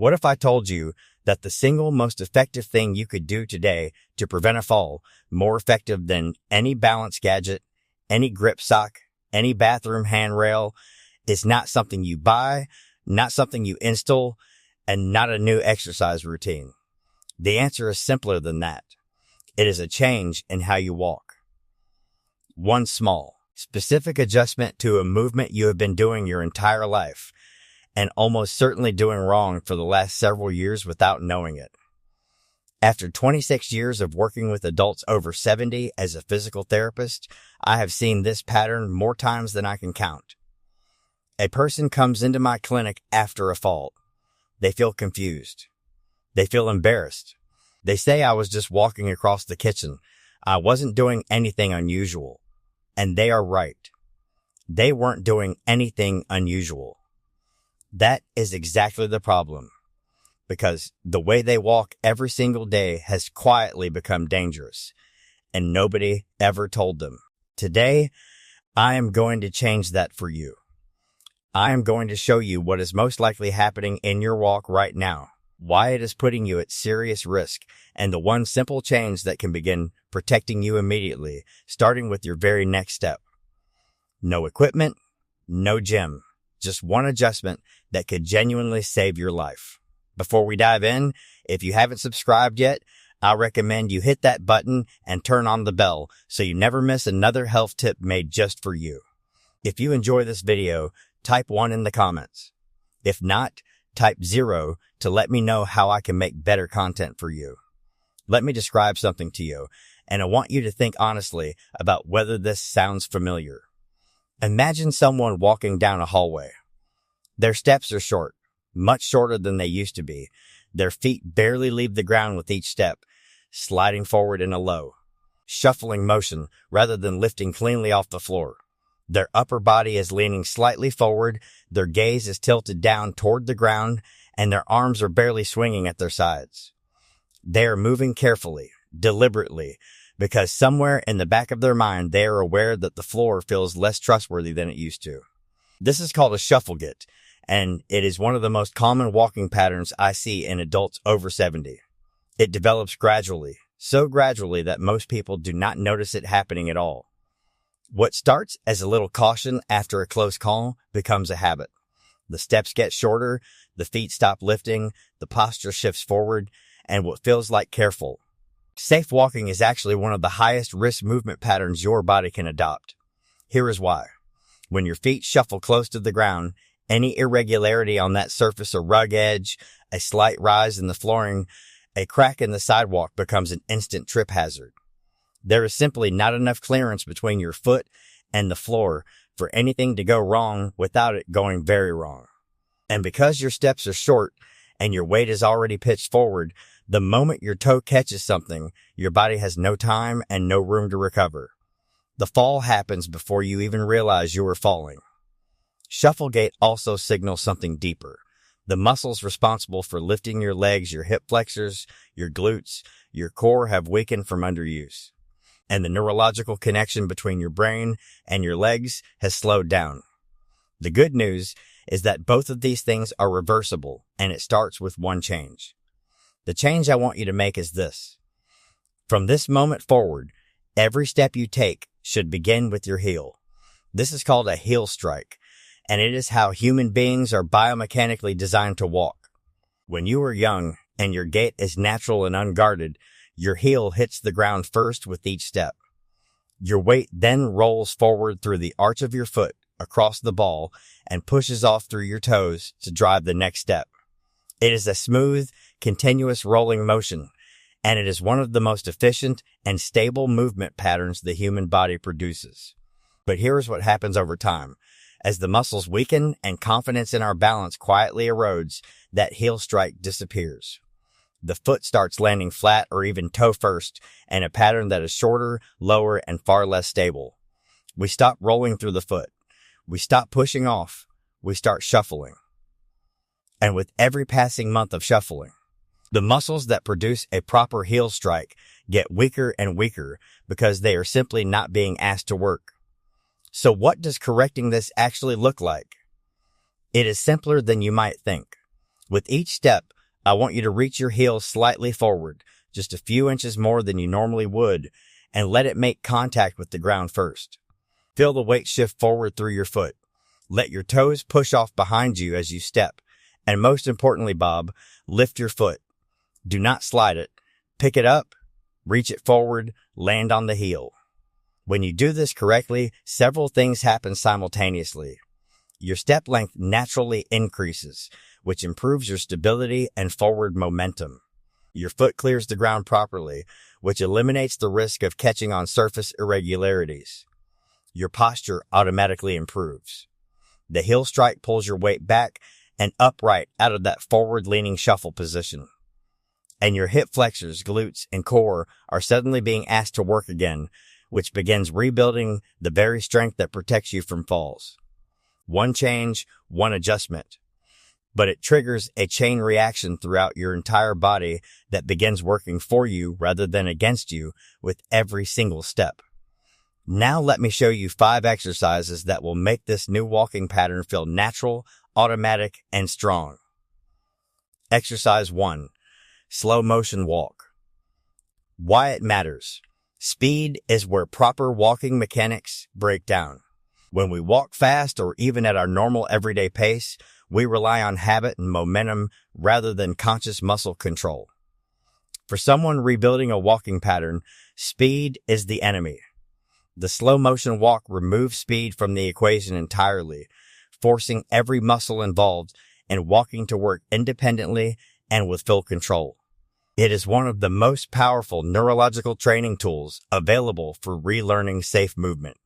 What if I told you that the single most effective thing you could do today to prevent a fall, more effective than any balance gadget, any grip sock, any bathroom handrail, is not something you buy, not something you install, and not a new exercise routine? The answer is simpler than that. It is a change in how you walk. One small, specific adjustment to a movement you have been doing your entire life, and almost certainly doing wrong for the last several years without knowing it. After 26 years of working with adults over 70 as a physical therapist, I have seen this pattern more times than I can count. A person comes into my clinic after a fall. They feel confused. They feel embarrassed. They say I was just walking across the kitchen. I wasn't doing anything unusual. And they are right. They weren't doing anything unusual. That is exactly the problem, because the way they walk every single day has quietly become dangerous, and nobody ever told them. Today, I am going to change that for you. I am going to show you what is most likely happening in your walk right now, why it is putting you at serious risk, and the one simple change that can begin protecting you immediately, starting with your very next step. No equipment, no gym. Just one adjustment that could genuinely save your life. Before we dive in, if you haven't subscribed yet, I recommend you hit that button and turn on the bell so you never miss another health tip made just for you. If you enjoy this video, type 1 in the comments. If not, type 0 to let me know how I can make better content for you. Let me describe something to you, and I want you to think honestly about whether this sounds familiar. Imagine someone walking down a hallway. Their steps are short, much shorter than they used to be. Their feet barely leave the ground with each step, sliding forward in a low, shuffling motion rather than lifting cleanly off the floor. Their upper body is leaning slightly forward, their gaze is tilted down toward the ground, and their arms are barely swinging at their sides. They are moving carefully, deliberately, because somewhere in the back of their mind, they are aware that the floor feels less trustworthy than it used to. This is called a shuffle gait, and it is one of the most common walking patterns I see in adults over 70. It develops gradually, so gradually that most people do not notice it happening at all. What starts as a little caution after a close call becomes a habit. The steps get shorter, the feet stop lifting, the posture shifts forward, and what feels like careful. Safe walking is actually one of the highest risk movement patterns your body can adopt. Here is why. When your feet shuffle close to the ground, any irregularity on that surface or rug edge, a slight rise in the flooring, a crack in the sidewalk becomes an instant trip hazard. There is simply not enough clearance between your foot and the floor for anything to go wrong without it going very wrong. And because your steps are short and your weight is already pitched forward, the moment your toe catches something, your body has no time and no room to recover. The fall happens before you even realize you are falling. Shuffle gait also signals something deeper. The muscles responsible for lifting your legs, your hip flexors, your glutes, your core have weakened from underuse. And the neurological connection between your brain and your legs has slowed down. The good news is that both of these things are reversible, and it starts with one change. The change I want you to make is this. From this moment forward, every step you take should begin with your heel. This is called a heel strike, and it is how human beings are biomechanically designed to walk. When you are young and your gait is natural and unguarded, your heel hits the ground first with each step. Your weight then rolls forward through the arch of your foot across the ball and pushes off through your toes to drive the next step. It is a smooth, continuous rolling motion, and it is one of the most efficient and stable movement patterns the human body produces. But here is what happens over time. As the muscles weaken and confidence in our balance quietly erodes, that heel strike disappears. The foot starts landing flat or even toe first, in a pattern that is shorter, lower, and far less stable. We stop rolling through the foot. We stop pushing off. We start shuffling. And with every passing month of shuffling, the muscles that produce a proper heel strike get weaker and weaker because they are simply not being asked to work. So what does correcting this actually look like? It is simpler than you might think. With each step, I want you to reach your heel slightly forward, just a few inches more than you normally would, and let it make contact with the ground first. Feel the weight shift forward through your foot. Let your toes push off behind you as you step. And most importantly, Bob, lift your foot. Do not slide it. Pick it up, reach it forward, land on the heel. When you do this correctly, several things happen simultaneously. Your step length naturally increases, which improves your stability and forward momentum. Your foot clears the ground properly, which eliminates the risk of catching on surface irregularities. Your posture automatically improves. The heel strike pulls your weight back and upright out of that forward-leaning shuffle position. And your hip flexors, glutes, and core are suddenly being asked to work again, which begins rebuilding the very strength that protects you from falls. One change, one adjustment. But it triggers a chain reaction throughout your entire body that begins working for you rather than against you with every single step. Now let me show you 5 exercises that will make this new walking pattern feel natural, automatic, and strong. Exercise 1. Slow motion walk. Why it matters. Speed is where proper walking mechanics break down. When we walk fast or even at our normal everyday pace, we rely on habit and momentum rather than conscious muscle control. For someone rebuilding a walking pattern, speed is the enemy. The slow motion walk removes speed from the equation entirely, forcing every muscle involved in walking to work independently and with full control. It is one of the most powerful neurological training tools available for relearning safe movement.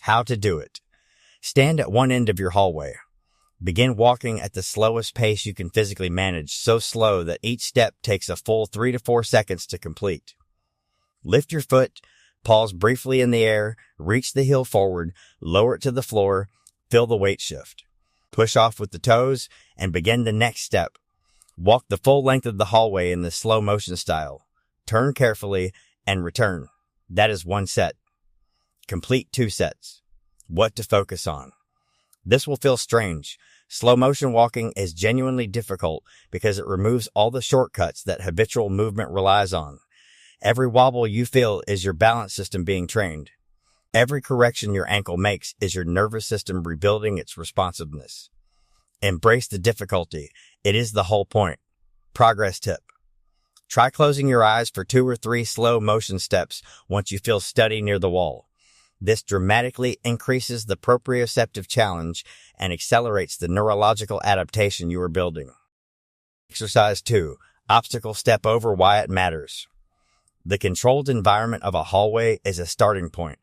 How to do it. Stand at one end of your hallway. Begin walking at the slowest pace you can physically manage, so slow that each step takes a full 3 to 4 seconds to complete. Lift your foot, pause briefly in the air, reach the heel forward, lower it to the floor, feel the weight shift. Push off with the toes and begin the next step. Walk the full length of the hallway in the slow motion style. Turn carefully and return. That is 1 set. Complete 2 sets. What to focus on. This will feel strange. Slow motion walking is genuinely difficult because it removes all the shortcuts that habitual movement relies on. Every wobble you feel is your balance system being trained. Every correction your ankle makes is your nervous system rebuilding its responsiveness. Embrace the difficulty. It is the whole point. Progress tip. Try closing your eyes for 2 or 3 slow motion steps once you feel steady near the wall. This dramatically increases the proprioceptive challenge and accelerates the neurological adaptation you are building. Exercise 2. Obstacle step over. Why it matters. The controlled environment of a hallway is a starting point,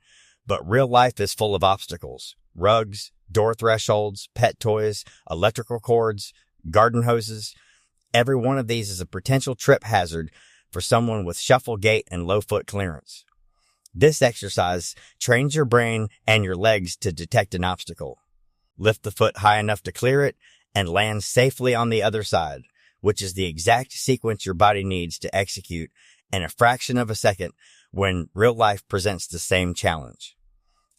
but real life is full of obstacles. Rugs, door thresholds, pet toys, electrical cords, garden hoses. Every one of these is a potential trip hazard for someone with shuffle gait and low foot clearance. This exercise trains your brain and your legs to detect an obstacle. Lift the foot high enough to clear it and land safely on the other side, which is the exact sequence your body needs to execute in a fraction of a second when real life presents the same challenge.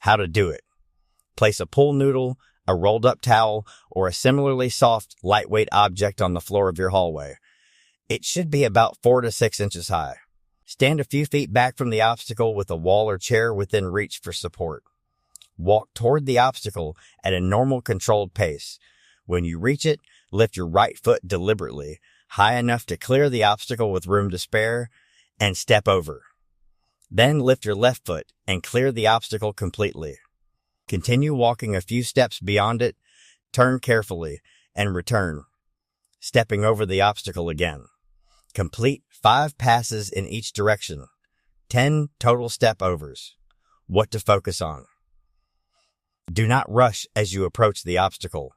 How to do it. Place a pool noodle, a rolled up towel, or a similarly soft, lightweight object on the floor of your hallway. It should be about 4 to 6 inches high. Stand a few feet back from the obstacle with a wall or chair within reach for support. Walk toward the obstacle at a normal controlled pace. When you reach it, lift your right foot deliberately, high enough to clear the obstacle with room to spare, and step over. Then lift your left foot and clear the obstacle completely. Continue walking a few steps beyond it, turn carefully, and return, stepping over the obstacle again. Complete 5 passes in each direction. 10 total step overs. What to focus on. Do not rush as you approach the obstacle.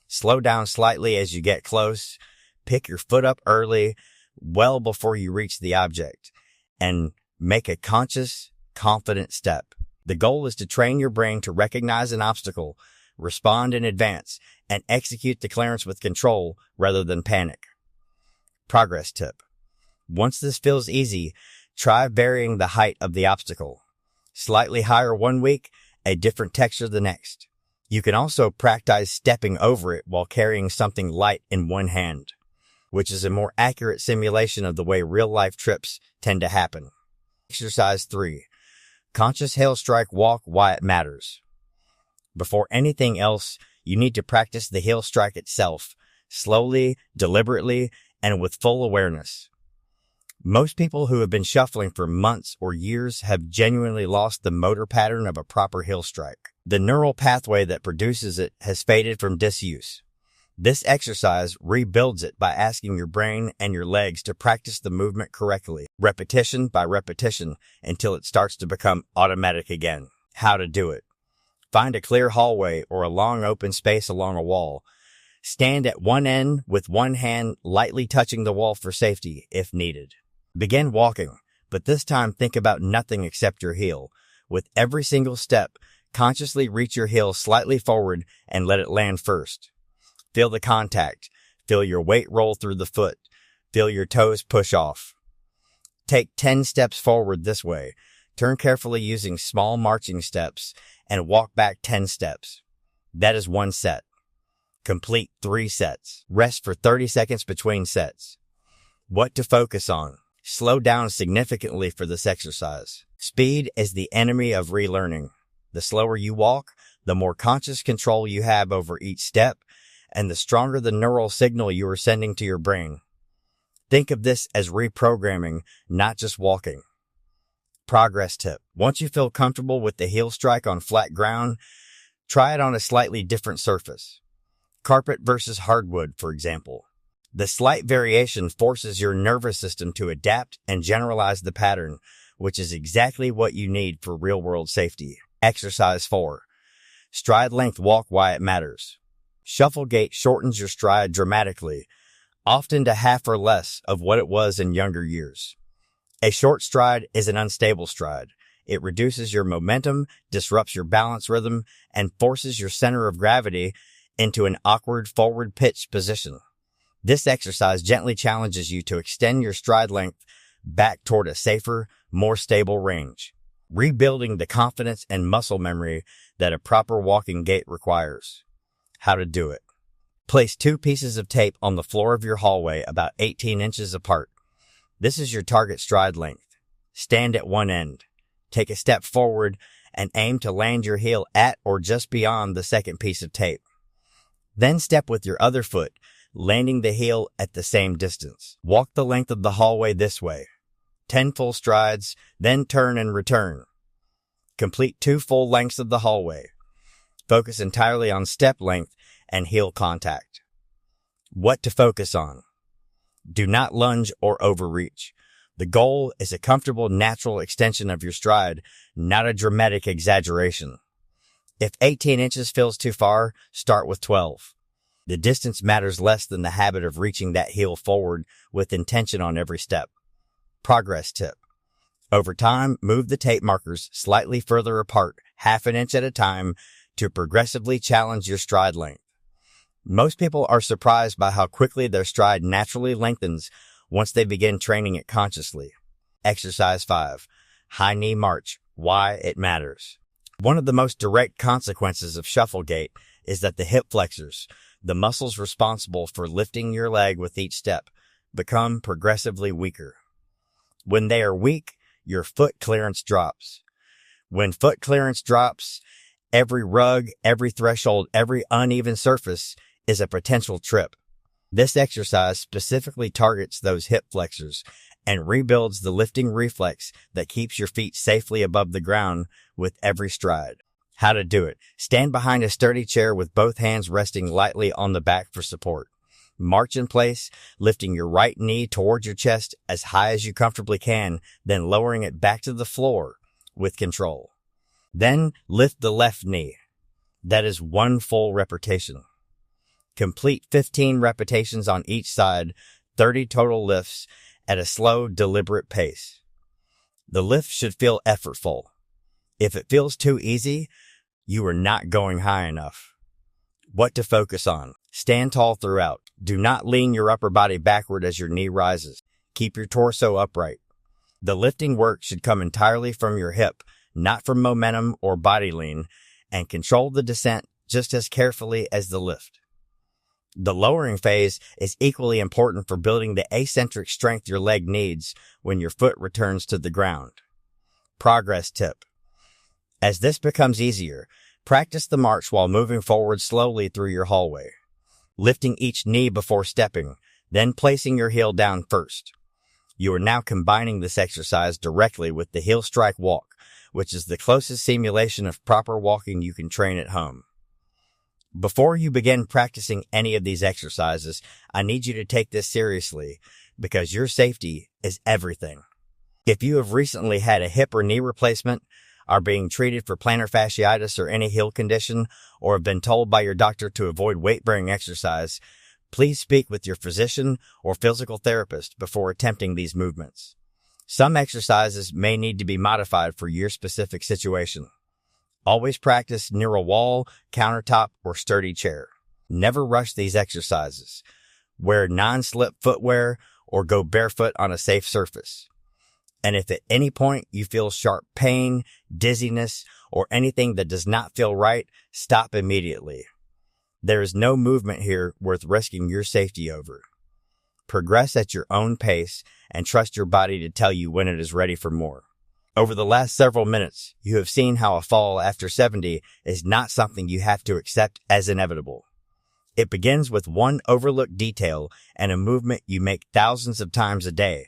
Slow down slightly as you get close. Pick your foot up early, well before you reach the object, and make a conscious, confident step. The goal is to train your brain to recognize an obstacle, respond in advance, and execute the clearance with control rather than panic. Progress tip. Once this feels easy, try varying the height of the obstacle. Slightly higher one week, a different texture the next. You can also practice stepping over it while carrying something light in one hand. which is a more accurate simulation of the way real-life trips tend to happen. Exercise 3. Conscious heel strike walk why it matters. Before anything else, you need to practice the heel strike itself, slowly, deliberately, and with full awareness. Most people who have been shuffling for months or years have genuinely lost the motor pattern of a proper heel strike. The neural pathway that produces it has faded from disuse. This exercise rebuilds it by asking your brain and your legs to practice the movement correctly, repetition by repetition, until it starts to become automatic again. How to do it. Find a clear hallway or a long open space along a wall. Stand at one end with one hand lightly touching the wall for safety if needed. Begin walking, but this time think about nothing except your heel. With every single step, consciously reach your heel slightly forward and let it land first. Feel the contact. Feel your weight roll through the foot. Feel your toes push off. Take 10 steps forward this way. Turn carefully using small marching steps and walk back 10 steps. That is 1 set. Complete 3 sets. Rest for 30 seconds between sets. What to focus on. Slow down significantly for this exercise. Speed is the enemy of relearning. The slower you walk, the more conscious control you have over each step, and the stronger the neural signal you are sending to your brain. Think of this as reprogramming, not just walking. Progress tip. Once you feel comfortable with the heel strike on flat ground, try it on a slightly different surface. Carpet versus hardwood, for example. The slight variation forces your nervous system to adapt and generalize the pattern, which is exactly what you need for real-world safety. Exercise 4. Stride length walk why it matters. Shuffle gait shortens your stride dramatically, often to half or less of what it was in younger years. A short stride is an unstable stride. It reduces your momentum, disrupts your balance rhythm, and forces your center of gravity into an awkward forward pitched position. This exercise gently challenges you to extend your stride length back toward a safer, more stable range, rebuilding the confidence and muscle memory that a proper walking gait requires. How to do it. Place 2 pieces of tape on the floor of your hallway about 18 inches apart. This is your target stride length. Stand at one end. Take a step forward and aim to land your heel at or just beyond the second piece of tape. Then step with your other foot, landing the heel at the same distance. Walk the length of the hallway this way. 10 full strides, then turn and return. Complete 2 full lengths of the hallway. Focus entirely on step length and heel contact. What to focus on. Do not lunge or overreach. The goal is a comfortable, natural extension of your stride, not a dramatic exaggeration. If 18 inches feels too far, start with 12. The distance matters less than the habit of reaching that heel forward with intention on every step. Progress tip. Over time, move the tape markers slightly further apart, half an inch at a time, to progressively challenge your stride length. Most people are surprised by how quickly their stride naturally lengthens once they begin training it consciously. Exercise 5. High knee march. Why it matters. One of the most direct consequences of shuffle gait is that the hip flexors, the muscles responsible for lifting your leg with each step, become progressively weaker. When they are weak, your foot clearance drops. When foot clearance drops, every rug, every threshold, every uneven surface is a potential trip. This exercise specifically targets those hip flexors and rebuilds the lifting reflex that keeps your feet safely above the ground with every stride. How to do it. Stand behind a sturdy chair with both hands resting lightly on the back for support. March in place, lifting your right knee towards your chest as high as you comfortably can, then lowering it back to the floor with control. Then lift the left knee. That is 1 full repetition. Complete 15 repetitions on each side, 30 total lifts at a slow, deliberate pace. The lift should feel effortful. If it feels too easy, you are not going high enough. What to focus on. Stand tall throughout. Do not lean your upper body backward as your knee rises. Keep your torso upright. The lifting work should come entirely from your hip, not from momentum or body lean, and control the descent just as carefully as the lift. The lowering phase is equally important for building the eccentric strength your leg needs when your foot returns to the ground. Progress tip. As this becomes easier, practice the march while moving forward slowly through your hallway, lifting each knee before stepping, then placing your heel down first. You are now combining this exercise directly with the heel strike walk, which is the closest simulation of proper walking you can train at home. Before you begin practicing any of these exercises, I need you to take this seriously because your safety is everything. If you have recently had a hip or knee replacement, are being treated for plantar fasciitis or any heel condition, or have been told by your doctor to avoid weight-bearing exercise, please speak with your physician or physical therapist before attempting these movements. Some exercises may need to be modified for your specific situation. Always practice near a wall, countertop, or sturdy chair. Never rush these exercises. Wear non-slip footwear or go barefoot on a safe surface. And if at any point you feel sharp pain, dizziness, or anything that does not feel right, stop immediately. There is no movement here worth risking your safety over. Progress at your own pace and trust your body to tell you when it is ready for more. Over the last several minutes, you have seen how a fall after 70 is not something you have to accept as inevitable. It begins with one overlooked detail and a movement you make thousands of times a day,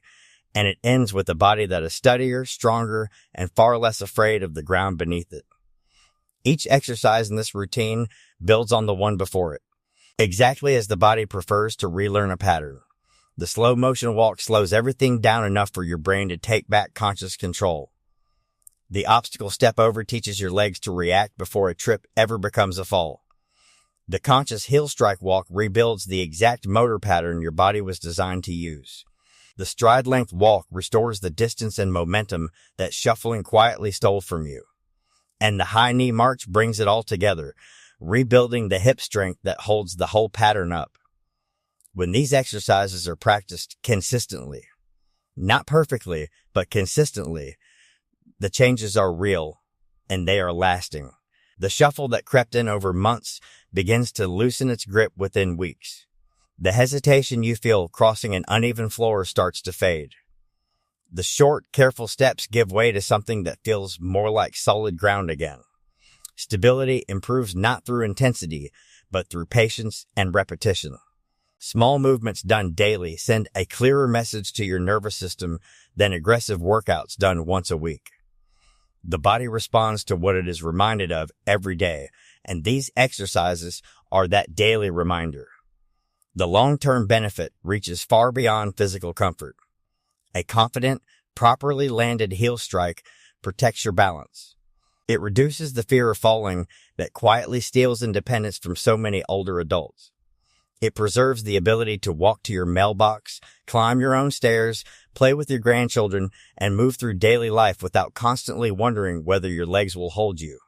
and it ends with a body that is steadier, stronger, and far less afraid of the ground beneath it. Each exercise in this routine builds on the one before it, exactly as the body prefers to relearn a pattern. The slow motion walk slows everything down enough for your brain to take back conscious control. The obstacle step over teaches your legs to react before a trip ever becomes a fall. The conscious heel strike walk rebuilds the exact motor pattern your body was designed to use. The stride length walk restores the distance and momentum that shuffling quietly stole from you. And the high knee march brings it all together, rebuilding the hip strength that holds the whole pattern up. When these exercises are practiced consistently, not perfectly, but consistently, the changes are real and they are lasting. The shuffle that crept in over months begins to loosen its grip within weeks. The hesitation you feel crossing an uneven floor starts to fade. The short, careful steps give way to something that feels more like solid ground again. Stability improves not through intensity, but through patience and repetition. Small movements done daily send a clearer message to your nervous system than aggressive workouts done once a week. The body responds to what it is reminded of every day, and these exercises are that daily reminder. The long-term benefit reaches far beyond physical comfort. A confident, properly landed heel strike protects your balance. It reduces the fear of falling that quietly steals independence from so many older adults. It preserves the ability to walk to your mailbox, climb your own stairs, play with your grandchildren, and move through daily life without constantly wondering whether your legs will hold you.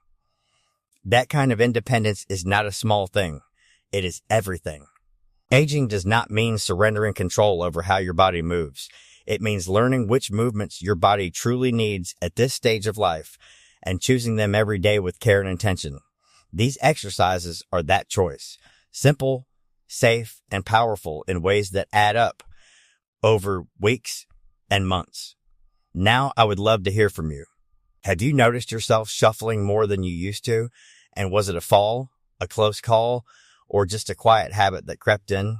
That kind of independence is not a small thing. It is everything. Aging does not mean surrendering control over how your body moves. It means learning which movements your body truly needs at this stage of life and choosing them every day with care and intention. These exercises are that choice. Simple, safe, and powerful in ways that add up over weeks and months. Now I would love to hear from you. Have you noticed yourself shuffling more than you used to? And was it a fall, a close call, or just a quiet habit that crept in?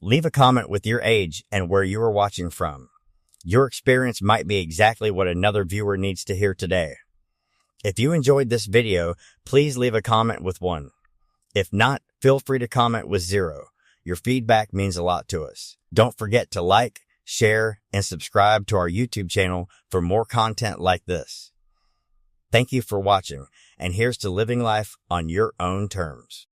Leave a comment with your age and where you are watching from. Your experience might be exactly what another viewer needs to hear today. If you enjoyed this video, please leave a comment with 1. If not, feel free to comment with 0. Your feedback means a lot to us. Don't forget to like, share, and subscribe to our YouTube channel for more content like this. Thank you for watching, and here's to living life on your own terms.